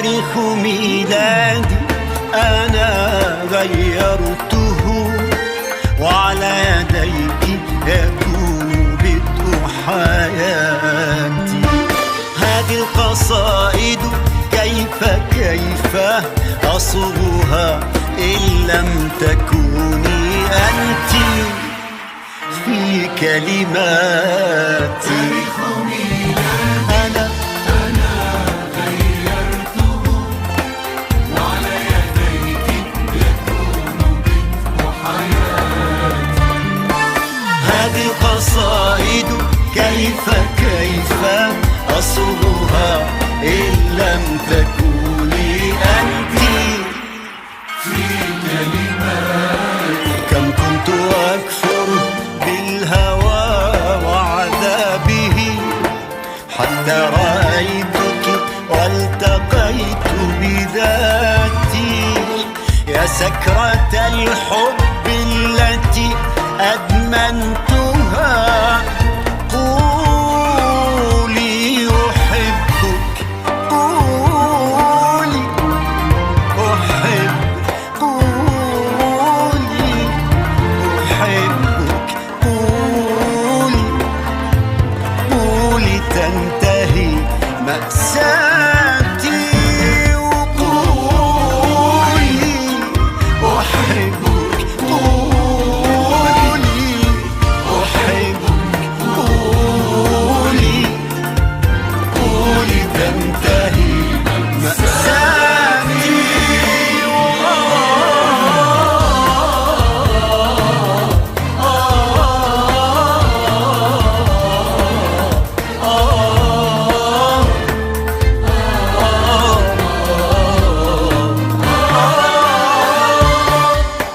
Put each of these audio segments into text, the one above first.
تاريخ ميلادي أنا غيرته، وعلى يديك يكون بدء حياتي. هذه القصائد كيف أصوغها إن لم تكوني أنت في كلماتي. تاريخ ميلادي أنا غيرته، وعلى يديك يكون بدء حياتي. هذه القصائد كيف أصوغها إن لم تكوني أنت في كلماتي. كم كنت أكفر بالهوى وعذابه، حتى رأيتك والتقيت بذاتي. يا سكرة الحب التي أدمنتها، قولي أحبك، قولي أحبك، قولي أحبك، قولي تنتهي مأساتي، وقولي أحبك، قولي أحبك، قولي تنتهي مأساتي.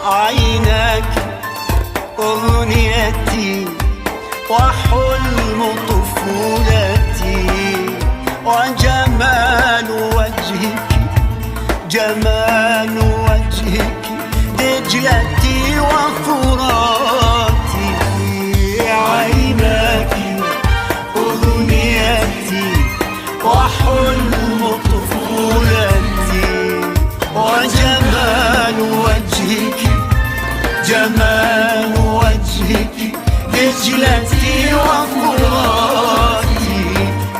عينك أغنيتي وحلم طفولتي، وجمال وجهك، جمال وجهك دجلتي وفراتي. عينك أغنيتي وحلم طفولتي، وجمال وجهك، جمال وجهك دجلتي وفراتي.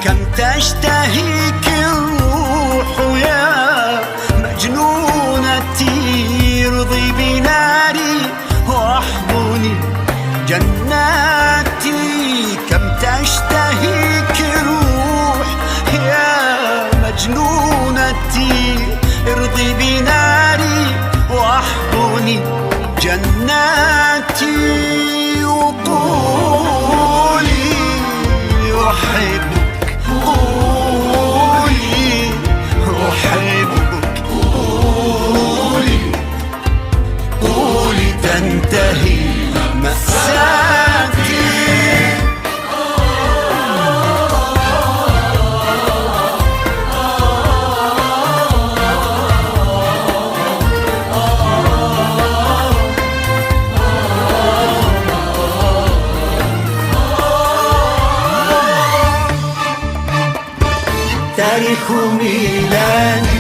كم تشتهيك الروح يا مجنونتي، ارضي بناري واحضني جناتي. كم تشتهيك الروح يا مجنونتي، ارضي بناري واحضني جناتي، وقولي أحبك، قولي أحبك، قولي تنتهي مأساتي. تاريخ ميلادي